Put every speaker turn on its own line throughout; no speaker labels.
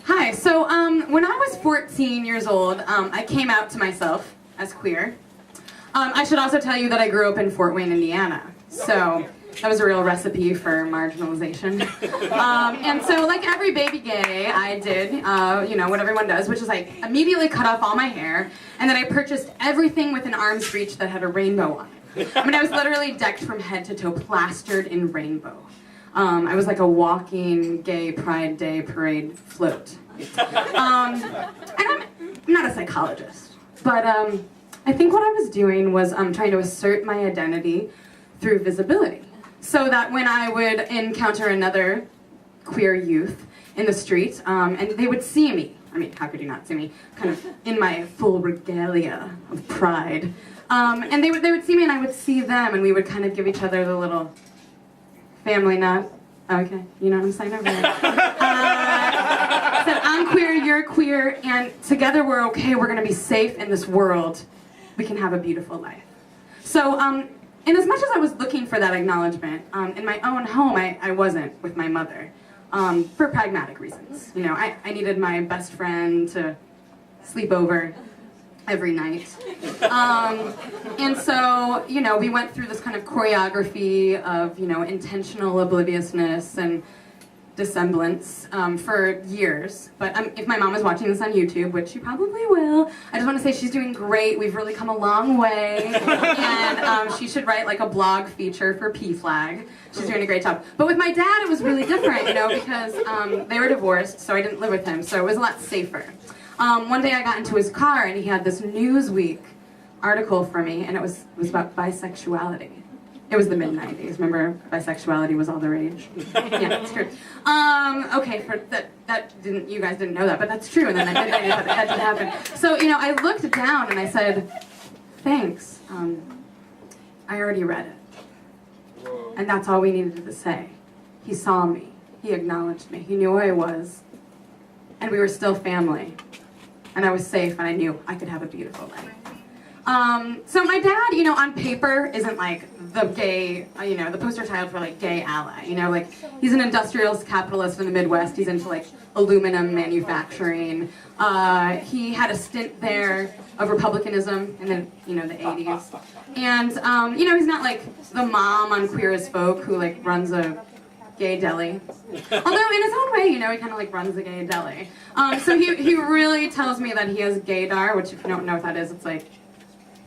Hi, so when I was 14 years old, I came out to myself as queer. I should also tell you that I grew up in Fort Wayne, Indiana, so that was a real recipe for marginalization. And so, like every baby gay, I did, what everyone does, which is I immediately cut off all my hair, and then I purchased everything within arm's reach that had a rainbow on it. I mean, I was literally decked from head to toe, plastered in rainbow. I was like a walking gay Pride Day parade float. And I'm not a psychologist, but I think what I was doing was trying to assert my identity through visibility. So that when I would encounter another queer youth in the street, and they would see me, I mean, how could you not see me, kind of in my full regalia of pride, and they would see me and I would see them, and we would kind of give each other the little family nut. Okay, you know what I'm saying over there. Said, I'm queer, you're queer, and together we're okay, we're gonna be safe in this world. We can have a beautiful life. So, and as much as I was looking for that acknowledgement, in my own home, I wasn't with my mother, for pragmatic reasons. You know, I needed my best friend to sleep over every night. And so, you know, we went through this kind of choreography of, you know, intentional obliviousness and dissemblance for years. But if my mom is watching this on YouTube, which she probably will, I just want to say she's doing great. We've really come a long way. And she should write like a blog feature for PFLAG. She's doing a great job. But with my dad, it was really different, you know, because they were divorced, so I didn't live with him, so it was a lot safer. One day I got into his car and he had this Newsweek article for me, and it was about bisexuality. It was the mid-90s. Remember, bisexuality was all the rage. Yeah, it's true. Okay, for that didn't, you guys didn't know that, but that's true. And then that did happen. So, you know, I looked down and I said, "Thanks. I already read it." And that's all we needed to say. He saw me. He acknowledged me. He knew who I was, and we were still family. And I was safe, and I knew I could have a beautiful life. So my dad, you know, on paper isn't like the gay, you know, the poster child for like gay ally, you know, like he's an industrialist capitalist in the Midwest. He's into like aluminum manufacturing. He had a stint there of republicanism in the, you know, the 80s. And, you know, he's not like the mom on Queer as Folk who like runs a gay deli. Although in his own way, you know, he kind of like runs a gay deli. So he really tells me that he has gaydar, which if you don't know what that is, it's like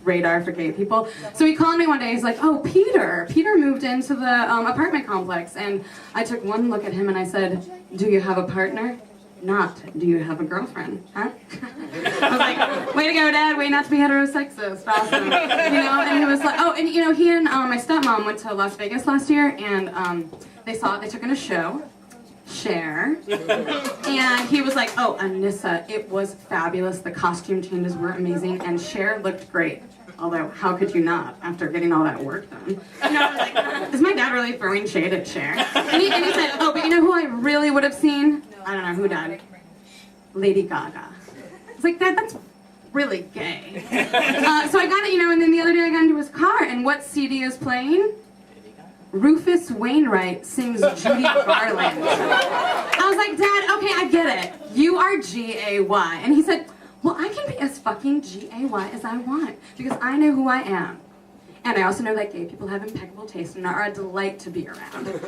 radar for gay people. So he called me one day, he's like, "Oh, Peter moved into the apartment complex." And I took one look at him and I said, "Do you have a partner? Not, do you have a girlfriend, huh?" I was like, "Way to go, Dad, way not to be heterosexist, awesome." You know, and he was like, oh, and you know, he and my stepmom went to Las Vegas last year, and they took in a show, Cher, and he was like, "Oh, Anissa, it was fabulous, the costume changes were amazing, and Cher looked great." Although, how could you not, after getting all that work done? You know, I was like, is my dad really throwing shade at Cher? And he said, "Oh, but you know who I really would have seen?" I don't know, who died? Lady Gaga. I was like, that's really gay. So I got it, you know, and then the other day I got into his car, and what CD is playing? Rufus Wainwright sings Judy Garland. I was like, "Dad, okay, I get it. You are G-A-Y. And he said, "Well, I can be as fucking G-A-Y as I want, because I know who I am. And I also know that gay people have impeccable taste and are a delight to be around."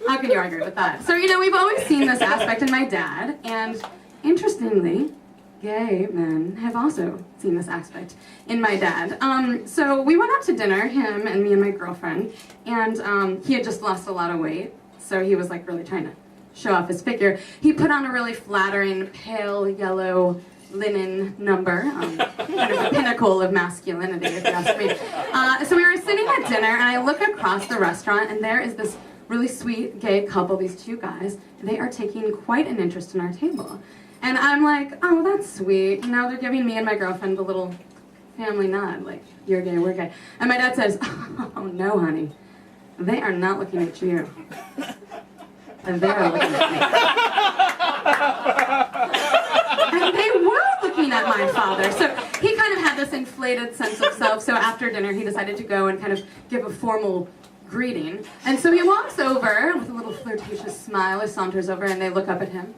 How can you argue with that? So, you know, we've always seen this aspect in my dad, and interestingly, gay men have also seen this aspect in my dad. So we went out to dinner, him and me and my girlfriend, and he had just lost a lot of weight, so he was like really trying to show off his figure. He put on a really flattering pale yellow linen number, kind of the pinnacle of masculinity, if you ask me. So we were sitting at dinner, and I look across the restaurant, and there is this really sweet gay couple, these two guys. They are taking quite an interest in our table. And I'm like, "Oh, that's sweet." You know, they're giving me and my girlfriend a little family nod, like, "You're gay, we're gay." And my dad says, "Oh, no, honey. They are not looking at you. And they are looking at me." And they were looking at my father. So he kind of had this inflated sense of self. So after dinner, he decided to go and kind of give a formal greeting. And so he walks over with a little flirtatious smile, or saunters over, and they look up at him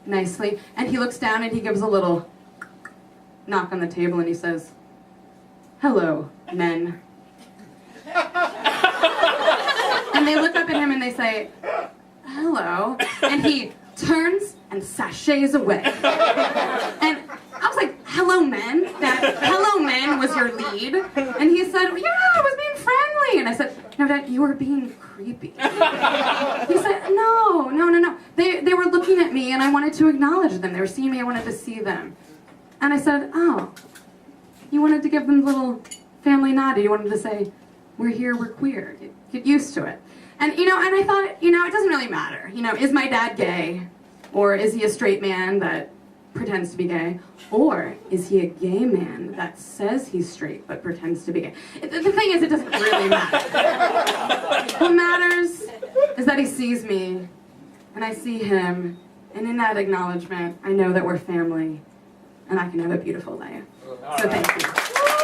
nicely. And he looks down and he gives a little knock on the table and he says, "Hello, men." And they look up at him and they say, "Hello." And he turns and sachets away. And I was like, "Hello, men." That "hello, men" was your lead. And he said, "Yeah, I was being friendly." And I said, "No, Dad, you were being creepy." He said, No. They were looking at me and I wanted to acknowledge them. They were seeing me, I wanted to see them. And I said, "Oh, you wanted to give them a little family nod. You wanted to say, we're here, we're queer. Get used to it." And, and I thought, it doesn't really matter. Is my dad gay? Or is he a straight man that pretends to be gay? Or is he a gay man that says he's straight but pretends to be gay? The thing is, it doesn't really matter. What matters is that he sees me, and I see him, and in that acknowledgement, I know that we're family, and I can have a beautiful life. So thank you.